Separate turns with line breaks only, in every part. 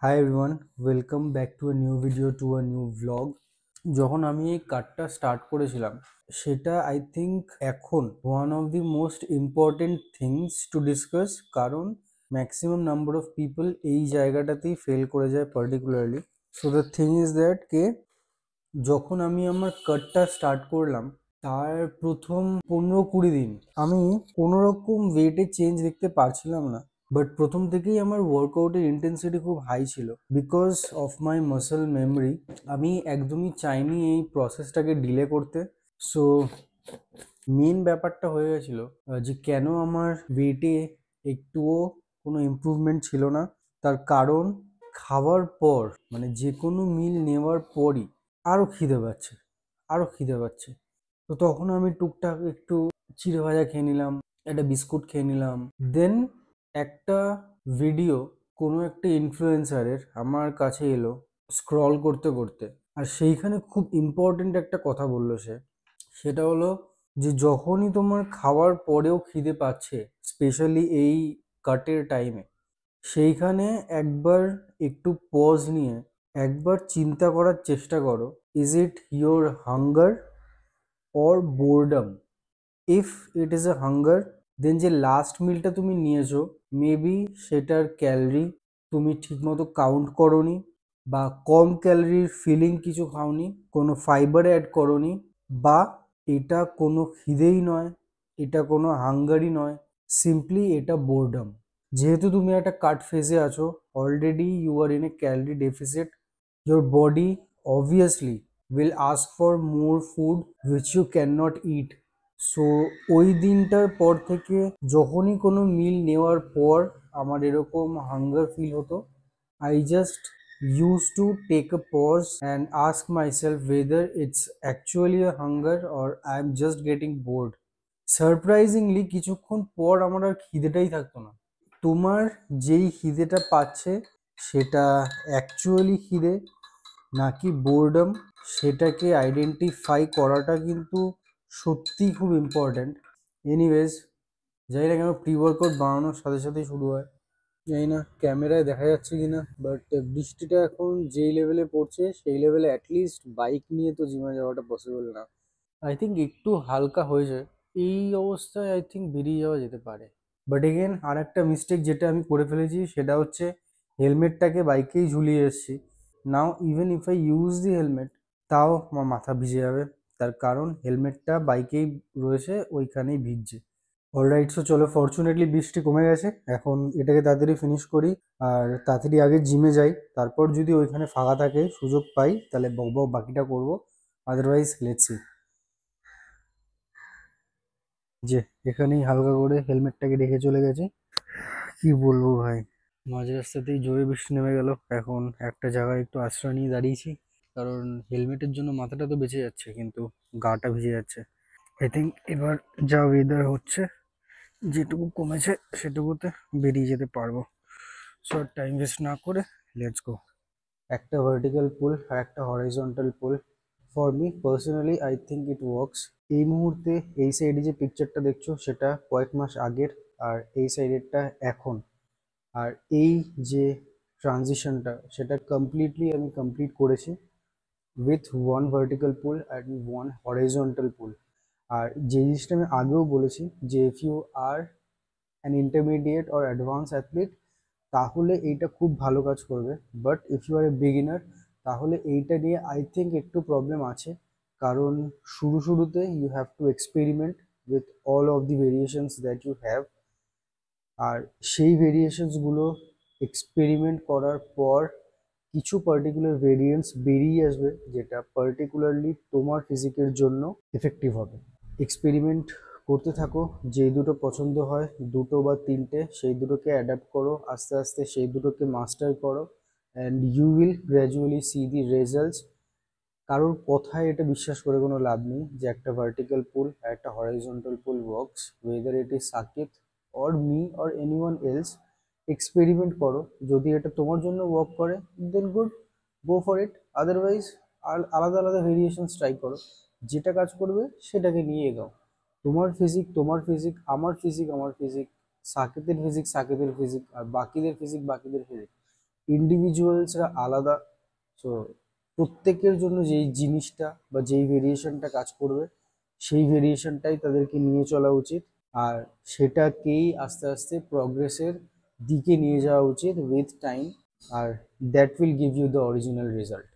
Hi everyone, welcome back to a new video to a new vlog. যখন আমি এই কাটটা স্টার্ট করেছিলাম সেটা আই থিঙ্ক এখন one of the most important things to discuss, কারণ ম্যাক্সিমাম নাম্বার অফ পিপল এই জায়গাটাতেই ফেল করে যায় particularly. So the thing is that যখন আমি আমার কাটটা স্টার্ট করলাম তার প্রথম 15-20 দিন আমি কোনো রকম ওয়েটে চেঞ্জ দেখতে পারছিলাম না। বাট প্রথম থেকেই আমার ওয়ার্কআউটের ইন্টেন্সিটি খুব হাই ছিল because of my muscle memory. আমি একদমই চাইনি এই প্রসেসটাকে ডিলে করতে। সো মেন ব্যাপারটা হয়ে গেছিল যে কেন আমার ওয়েটে একটুও কোনো ইমপ্রুভমেন্ট ছিল না। তার কারণ খাওয়ার পর মানে যে কোনো মিল নেওয়ার পরই আরও খিদে পাচ্ছে, আরও খিদে পাচ্ছে। তো তখন আমি টুকটাক একটু চিড়ে ভাজা খেয়ে নিলাম, একটা বিস্কুট খেয়ে নিলাম। দেন একটা ভিডিও কোনো একটা ইনফ্লুয়েন্সারের আমার কাছে এলো স্ক্রল করতে করতে, আর সেইখানে খুব ইম্পর্টেন্ট একটা কথা বললো সে। সেটা হলো যে যখনই তোমার খাওয়ার পরেও খিদে পাচ্ছে, স্পেশালি এই কাটের টাইমে, সেইখানে একবার একটু পজ নিয়ে একবার চিন্তা করার চেষ্টা করো, is it your hunger or boredom? If it is a hunger, then যে লাস্ট মিলটা তুমি নিয়েছো মেবি সেটার ক্যালোরি তুমি ঠিকমতো কাউন্ট করোনি, বা কম ক্যালোরির ফিলিং কিছু খাওনি, কোনো ফাইবার অ্যাড করোনি, বা এটা কোনো খিদেই নয়, এটা কোনো হাঙ্গারই নয়, সিম্পলি এটা বোরডম। যেহেতু তুমি একটা কাট ফেজে আছো, already you are in a calorie deficit, your body obviously will ask for more food which you cannot eat. So ওই দিনটার পর থেকে যখনই কোনো মিল নেওয়ার পর আমার এরকম হাঙ্গার ফিল হতো, I just used to take a pause and ask myself whether it's actually a hunger or I'm just getting bored. Surprisingly কিছুক্ষণ পর আমার আর খিদেটাই থাকতো না। তোমার যেই খিদেটা পাচ্ছে সেটা অ্যাকচুয়ালি খিদে নাকি বোরডম, সেটাকে আইডেন্টিফাই করাটা কিন্তু সত্যিই খুব ইম্পর্ট্যান্ট। এনিওয়েজ, জানি না কেন প্রি ওয়ার্কআউট বানানোর সাথে সাথেই শুরু হয়। জানি না ক্যামেরায় দেখা যাচ্ছে কি না, বাট বৃষ্টিটা এখন যেই লেভেলে পড়ছে সেই লেভেলে অ্যাটলিস্ট বাইক নিয়ে তো জিমে যাওয়াটা পসিবল না। আই থিঙ্ক একটু হালকা হয়েছে, এই অবস্থায় আই থিঙ্ক বেরিয়ে যাওয়া যেতে পারে। বাট এগেন আর একটা মিস্টেক যেটা আমি করে ফেলেছি সেটা হচ্ছে হেলমেটটাকে বাইকেই ঝুলিয়ে এসেছি। Now even if I use the helmet, তাও আমার মাথা ভিজে যাবে, তার কারণ হেলমেটটা বাইকেই রয়েছে, ওইখানেই ভিজছে। অলরাইট, সো চলো, ফর্চুনেটলি বৃষ্টি কমে গেছে, এখন এটাকে তাড়াতাড়ি ফিনিশ করি আর তাড়াতাড়ি আগে জিমে যাই। তারপর যদি ওইখানে ফাঁকা থাকে, সুযোগ পাই, তাহলে বাকিটা করবো। Otherwise let's see. যে এখানেই হালকা করে হেলমেটটাকে রেখে চলে গেছে। কি বলবো ভাই, মাঝ রাস্তাতেই জোরে বৃষ্টি নেমে গেল। এখন একটা জায়গায় একটু আশ্রয় নিয়ে দাঁড়িয়েছি, কারণ হেলমেটের জন্য মাথাটা তো বেঁচে যাচ্ছে কিন্তু গাটা ভিজে যাচ্ছে। আই থিঙ্ক এবার যা ওয়েদার হচ্ছে, যেটুকু কমেছে সেটুকুতে বেরিয়ে যেতে পারবো। সো টাইম ওয়েস্ট না করে লেটস গো। একটা ভার্টিক্যাল পুল আর একটা horizontal pool, for me personally I think it works. এই মুহূর্তে এই সাইডে যে পিকচারটা দেখছো সেটা কয়েক মাস আগের, আর এই সাইডেরটা এখন। আর এই যে ট্রানজিশনটা সেটা কমপ্লিটলি আমি কমপ্লিট করেছি with one vertical pull and one horizontal pull. আর যে জিনিসটা আমি আগেও বলেছি যে if you are an intermediate or advance athlete তাহলে এইটা খুব ভালো কাজ করবে, but if you are a beginner তাহলে এইটা নিয়ে আই থিঙ্ক একটু প্রবলেম আছে। কারণ শুরুতে you have to experiment with all of the variations that you have. আর সেই ভেরিয়েশনসগুলো এক্সপেরিমেন্ট করার পর কিছু পার্টিকুলার ভেরিয়েন্টস বেরিয়ে আসবে যেটা পার্টিকুলারলি তোমার ফিজিকের জন্য এফেক্টিভ হবে। এক্সপেরিমেন্ট করতে থাকো, যেই দুটো পছন্দ হয়, দুটো বা তিনটে, সেই দুটোকে অ্যাডাপ্ট করো, আস্তে আস্তে সেই দুটোকে মাস্টার করো, and you will gradually see the results. কারোর কথায় এটা বিশ্বাস করে কোনো লাভ নেই যে একটা ভার্টিক্যাল পুল আর একটা horizontal pull works, whether it is Sakib or me or anyone else. Experiment করো, যদি এটা তোমার জন্য ওয়ার্ক করে then good, go for it. Otherwise আলাদা আলাদা ভেরিয়েশনস ট্রাই করো, যেটা কাজ করবে সেটাকে নিয়ে এগাও। তোমার ফিজিক তোমার ফিজিক, আমার ফিজিক আমার ফিজিক, সাকেতের ফিজিক সাকেতের ফিজিক, আর বাকিদের ফিজিক বাকিদের ফিজিক। ইন্ডিভিজুয়ালসরা আলাদা। সো প্রত্যেকের জন্য যেই জিনিসটা বা যেই ভেরিয়েশনটা কাজ করবে সেই ভেরিয়েশনটাই তাদেরকে নিয়ে চলা উচিত, আর সেটাকেই আস্তে আস্তে প্রগ্রেসের দিকে নিয়ে যাওয়া উচিত উইথ টাইম, আর that will give you the original result.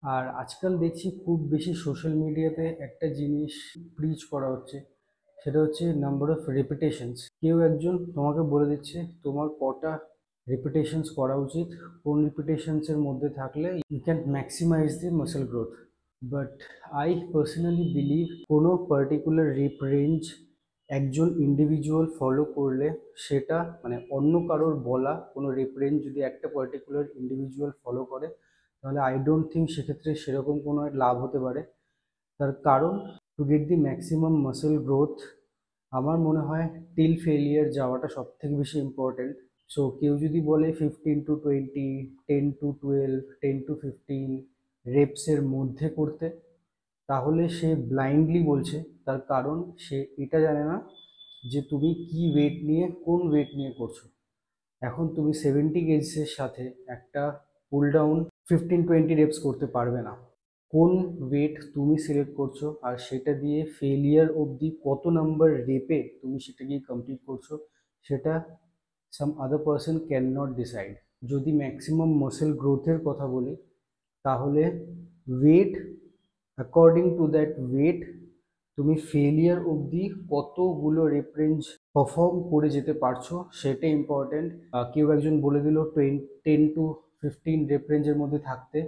আর আজকাল দেখছি খুব বেশি সোশ্যাল মিডিয়াতে একটা জিনিস প্রিচ করা হচ্ছে, সেটা হচ্ছে নাম্বার অফ রেপিটেশনস। কেউ একজন তোমাকে বলে দিচ্ছে তোমার কটা রেপিটেশনস করা উচিত, কোন রেপিটেশনসের মধ্যে থাকলে you can maximize the muscle growth. But I personally believe কোনো পার্টিকুলার রেপ রেঞ্জ একজন ইন্ডিভিজুয়াল ফলো করলে, সেটা মানে অন্য কারোর বলা কোনো রেপ রেঞ্জ যদি একটা পার্টিকুলার ইন্ডিভিজুয়াল ফলো করে, তাহলে আই ডোন্ট থিঙ্ক সেক্ষেত্রে সেরকম কোনো লাভ হতে পারে। তার কারণ to get the maximum muscle growth আমার মনে হয় টিল ফেলিয়ার যাওয়াটা সব থেকে বেশি ইম্পর্টেন্ট। সো কেউ যদি বলে 15 to 20, 10 to 12, 10 to 15 রেপসের মধ্যে করতে, তাহলে সে ব্লাইন্ডলি বলছে। তার কারণ সে এটা জানে না যে তুমি কি ওয়েট নিয়ে, কোন ওয়েট নিয়ে করছো। এখন তুমি 70 কেজিসের সাথে একটা পুল ডাউন 15-20 রেপস করতে পারবে না। কোন ওয়েট তুমি সিলেক্ট করছো আর সেটা দিয়ে ফেলিয়ার অবধি কত নাম্বার রেপে তুমি সেটাকে কমপ্লিট করছো, সেটা some other person can not decide. যদি ম্যাক্সিমাম মাসেল গ্রোথের কথা বলি, তাহলে weight, according to that weight তুমি ফেলিয়ার অবধি কতগুলো রেফারেন্স পারফর্ম করে যেতে পারছো সেটা ইম্পর্টেন্ট। কেউ একজন বলে দিল 10 to 15 রেফারেন্সের মধ্যে থাকতে,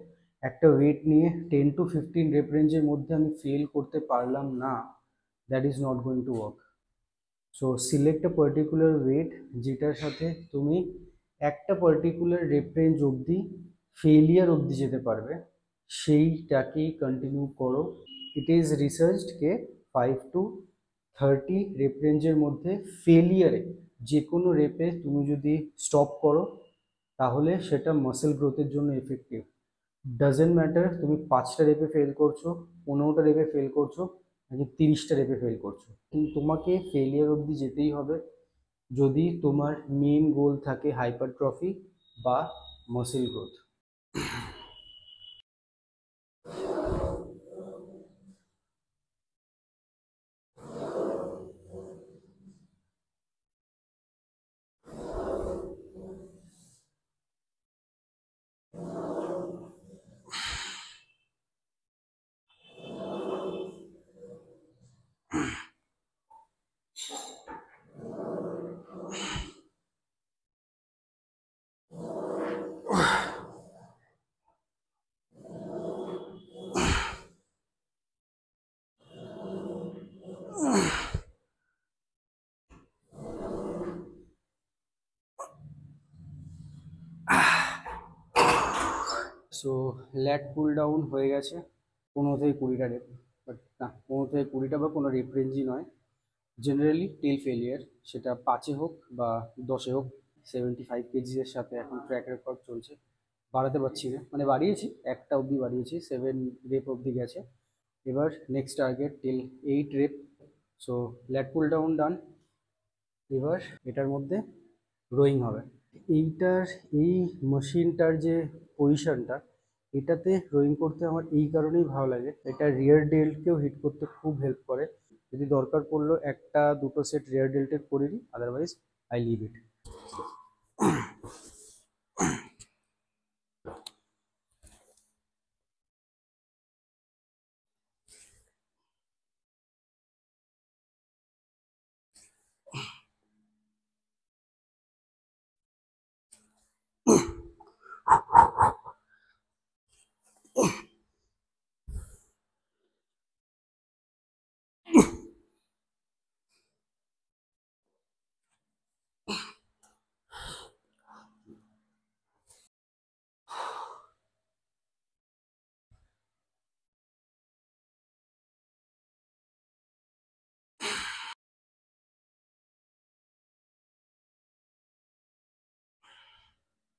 একটা ওয়েট নিয়ে 10 to 15 রেফারেন্সের মধ্যে আমি ফেল করতে পারলাম না, that is not going to work. So select a particular weight যেটার সাথে তুমি একটা পার্টিকুলার রেফারেন্স অবধি ফেলিয়ার অবধি যেতে পারবে, সেইটাকেই কন্টিনিউ করো। It is researched K 5 to 30 rape রেঞ্জের মধ্যে ফেলিয়ারে যে কোনো রেপে তুমি যদি স্টপ করো, তাহলে সেটা মাসেল গ্রোথের জন্য এফেক্টিভ। ডাজেন্ট ম্যাটার তুমি 5টা রেপে ফেল করছো, 15টা রেপে ফেল করছো, নাকি 30টা রেপে ফেল করছো, কিন্তু তোমাকে ফেলিয়ার অবধি যেতেই হবে যদি তোমার মেন গোল থাকে হাইপারট্রফি বা muscle growth. So lat pull down হয়ে গেছে 15 থেকে 20টা রেপ, বাট না, 15 থেকে 20টা বা কোনো রেপ রেঞ্জই নয়। জেনারেলি টিল ফেলিয়ার, সেটা 5-এ হোক বা 10-এ হোক। 75 কেজিসের সাথে এখন ট্র্যাক রেকর্ড চলছে, বাড়াতে পারছি না, মানে বাড়িয়েছি, একটা অবধি বাড়িয়েছি, 7 রেপ অবধি গেছে। এবার next target till 8 rep. So lat pull down done. এবার এটার মধ্যে রোয়িং হবে। এইটার, এই মেশিনটার যে পজিশনটা, এটাতে রোয়িং করতে আমার এই কারণেই ভালো লাগে, এটা রিয়ার ডেল্টকেও হিট করতে খুব হেল্প করে। যদি দরকার পড়লো একটা দুটো সেট রিয়ার ডেল্টের করে নিই, আদারওয়াইজ আই লিভ ইট।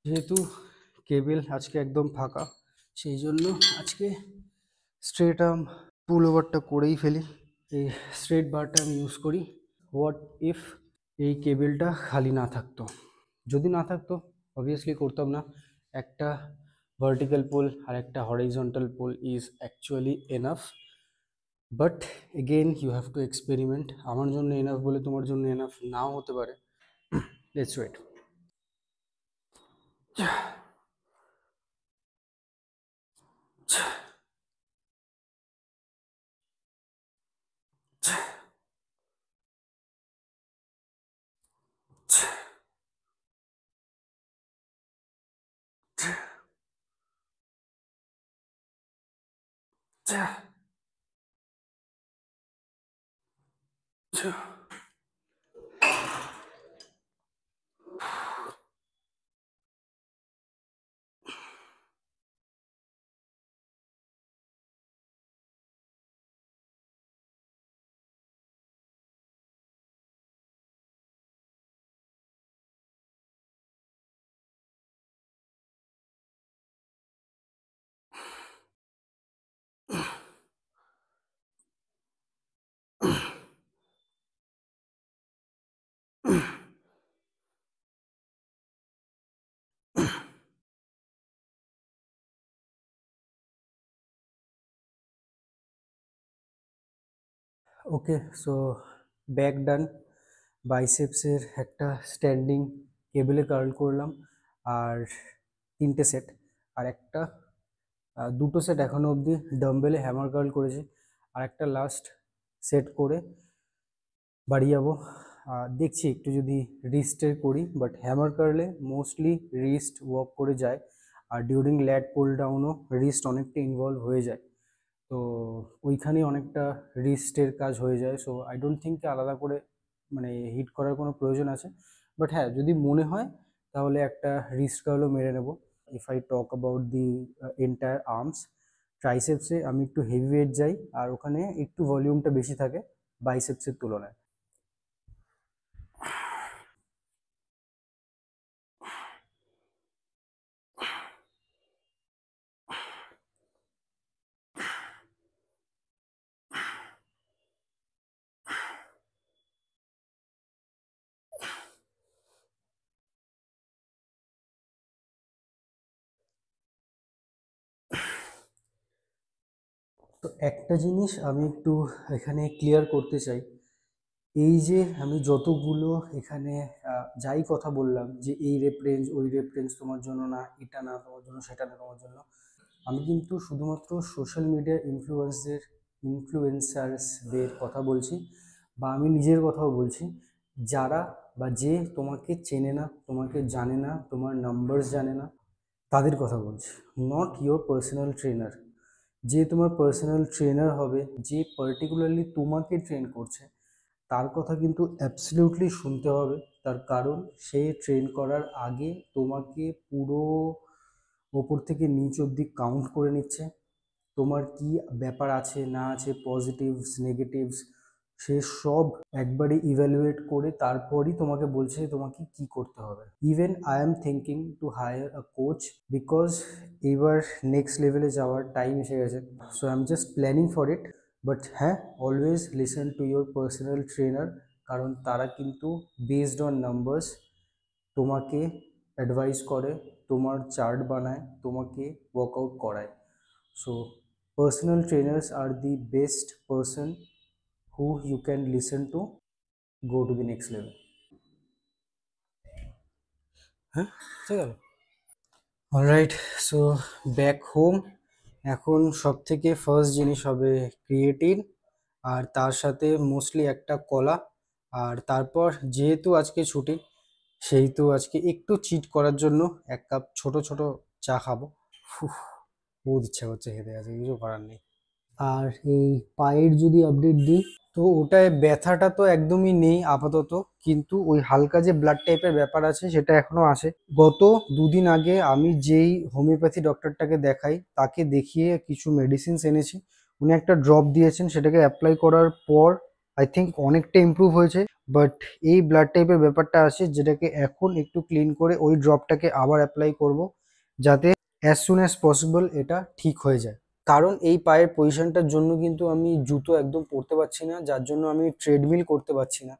যেহেতু কেবল আজকে একদম ফাঁকা, সেই জন্য আজকে স্ট্রেট আর্ম পুল ওভারটা করেই ফেলি। এই স্ট্রেট বারটা আমি ইউজ করি। হোয়াট ইফ এই কেবলটা খালি না থাকতো? যদি না থাকতো অবভিয়াসলি করতাম না। একটা ভার্টিক্যাল পুল আর একটা horizontal pull is actually enough, but again you have to experiment. আমার জন্য এনাফ বলে তোমার জন্য এনাফ নাও হতে পারে। Let's wait. Okay, so back done. বাইসেপসের একটা স্ট্যান্ডিং কেবলে কার্ল করলাম, আর 3টে সেট, আর একটা দুটো সেট এখনো অবধি ডাম্বেলে হ্যামার কার্ল করেছি, আর একটা লাস্ট সেট করে বাড়ি যাবো। দেখছি একটু যদি রিস্টের করি, বাট হ্যামার কার্লে মোস্টলি রিস্ট ওয়ার্ক করে যায়, আর ডিউরিং ল্যাট পুল ডাউনও রিস্ট অনেকটা ইনভলভ হয়ে যায়। তো ওইখানে অনেকটা রিস্টের কাজ হয়ে যায়। সো আই ডোন্ট থিঙ্ক আলাদা করে মানে হিট করার কোনো প্রয়োজন আছে। বাট হ্যাঁ, যদি মনে হয় তাহলে একটা রিস্ট কার্লও মেরে নেব। If I talk about the entire arms, ট্রাইসেপসে আমি একটু হেভি ওয়েট যাই, আর ওখানে একটু ভলিউমটা বেশি থাকে বাইসেপসের তুলনায়। তো একটা জিনিস আমি একটু এখানে ক্লিয়ার করতে চাই। এই যে আমি যতগুলো এখানে যাই কথা বললাম যে এই রেফারেন্স ওই রেফারেন্স তোমার জন্য না, এটা না তোমার জন্য, সেটা না তোমার জন্য, আমি কিন্তু শুধুমাত্র সোশ্যাল মিডিয়া ইনফ্লুয়েন্সার্সদের কথা বলছি, বা আমি নিজের কথাও বলছি। যারা বা যে তোমাকে চেনে না, তোমাকে জানে না, তোমার নাম্বারস জানে না, তাদের কথা বলছি, নট ইয়োর পার্সোনাল ট্রেনার। যে তোমার পার্সোনাল ট্রেনার হবে, যে পার্টিকুলারলি তোমাকে ট্রেন করছে, তার কথা কিন্তু অ্যাবসলিউটলি শুনতে হবে। তার কারণ সে ট্রেন করার আগে তোমাকে পুরো ওপর থেকে নিচ অবধি কাউন্ট করে নিচ্ছে। তোমার কি ব্যাপার আছে না আছে, পজিটিভস নেগেটিভস, সে সব একবারে ইভ্যালুয়েট করে তারপরই তোমাকে বলছে তোমাকে কি করতে হবে। Even I am thinking to hire a coach, because এবার নেক্সট লেভেলে যাওয়ার টাইম এসে গেছে। So I am just planning for it. But হ্যাঁ, always listen to your personal trainer, কারণ তারা কিন্তু বেসড অন নাম্বারস তোমাকে অ্যাডভাইস করে, তোমার চার্ট বানায়, তোমাকে ওয়ার্কআউট করায়। So, personal trainers are the best person who you can listen to go to the next level. হ্যাঁ, ঠিক আছে। Alright, so back home. এখন সব থেকে ফার্স্ট জিনিস হবে ক্রিয়েটিন, আর তার সাথে মোস্টলি একটা কলা। আর তারপর যেহেতু আজকে ছুটি, সেহেতু আজকে একটু চিট করার জন্য 1 কাপ ছোট ছোট চা খাবো। উফ, বহুত ইচ্ছা করছে খেতে, আছে কিছু করার নেই। আর এই পায়ের যদি আপডেট দিই, তো ওটায় ব্যথাটা তো একদমই নেই আপাতত, কিন্তু ওই হালকা যে ব্লাড টাইপের ব্যাপার আছে সেটা এখনো আছে। গত 2 দিন আগে আমি যেই হোমিওপ্যাথি ডক্টরটাকে দেখাই, তাকে দেখিয়ে কিছু মেডিসিনস এনেছি। উনি একটা ড্রপ দিয়েছেন, সেটাকে অ্যাপ্লাই করার পর আই থিঙ্ক অনেকটা ইমপ্রুভ হয়েছে। বাট এই ব্লাড টাইপের ব্যাপারটা আছে, যেটাকে এখন একটু ক্লিন করে ওই ড্রপটাকে আবার অ্যাপ্লাই করব, যাতে অ্যাজ সুন অ্যাজ পসিবল এটা ঠিক হয়ে যায়। কারণ এই পায়ের পজিশনটার জন্য কিন্তু আমি জুতো একদম পরতে পারছি না, যার জন্য আমি ট্রেডমিল করতে পারছি না,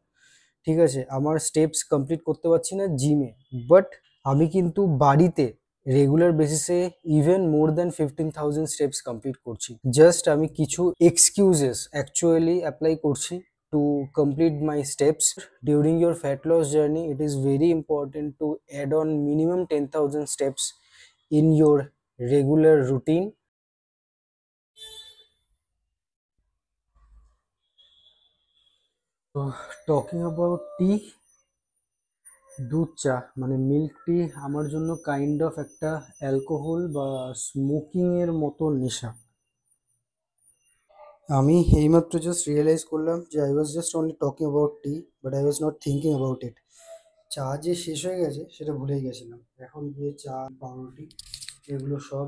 ঠিক আছে, আমার স্টেপস কমপ্লিট করতে পারছি না জিমে। বাট আমি কিন্তু বাড়িতে রেগুলার বেসিসে even more than 15,000 steps complete করছি। জাস্ট আমি কিছু এক্সকিউজেস অ্যাকচুয়ালি অ্যাপ্লাই করছি to complete my steps. During your fat loss journey it is very important to add on minimum 10,000 steps in your regular routine. তো talking about tea, দুধ চা মানে milk tea আমার জন্য kind of একটা alcohol বা smoking এর মতো নেশা। আমি এইমাত্র জাস্ট রিয়েলাইজ করলাম যে I was just only talking about T, but I was not thinking about it. চা যে শেষ হয়ে গেছে সেটা ভুলেই গেছিলাম। এখন গিয়ে চা, পাউরুটি এগুলো সব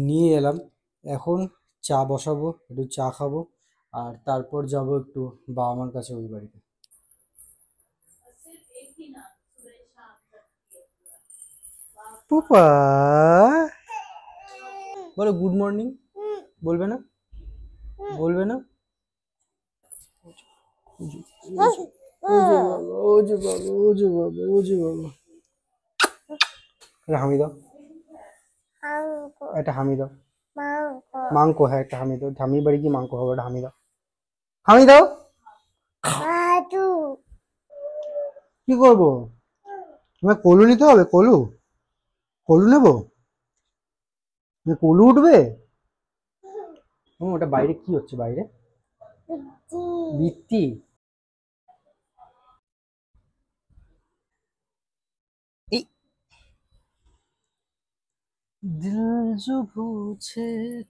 নিয়ে এলাম। এখন চা বসাবো, একটু চা খাবো, আর তারপর যাব একটু বাবা মার কাছে ওই বাড়িতে। পুপা বলো গুড মর্নিং, বলবে না? বলবে না? ও যে বাবা, ও যে বাবা, ও যে বাবা, ও যে বাবা। একটা হামি দাও, একটা হামি দাও। মাংকো, হ্যাঁ একটা হামি দাও। হামির বাড়ি কি মাংকো হবে? একটা হামি দাও, হামি দাও। কি করবো? তোমার কলু নিতে হবে? কলু, কলু নেবো? কলু উঠবে? ওটা বাইরে কি হচ্ছে বাইরে? বৃত্তি। এই দিল जो पूछे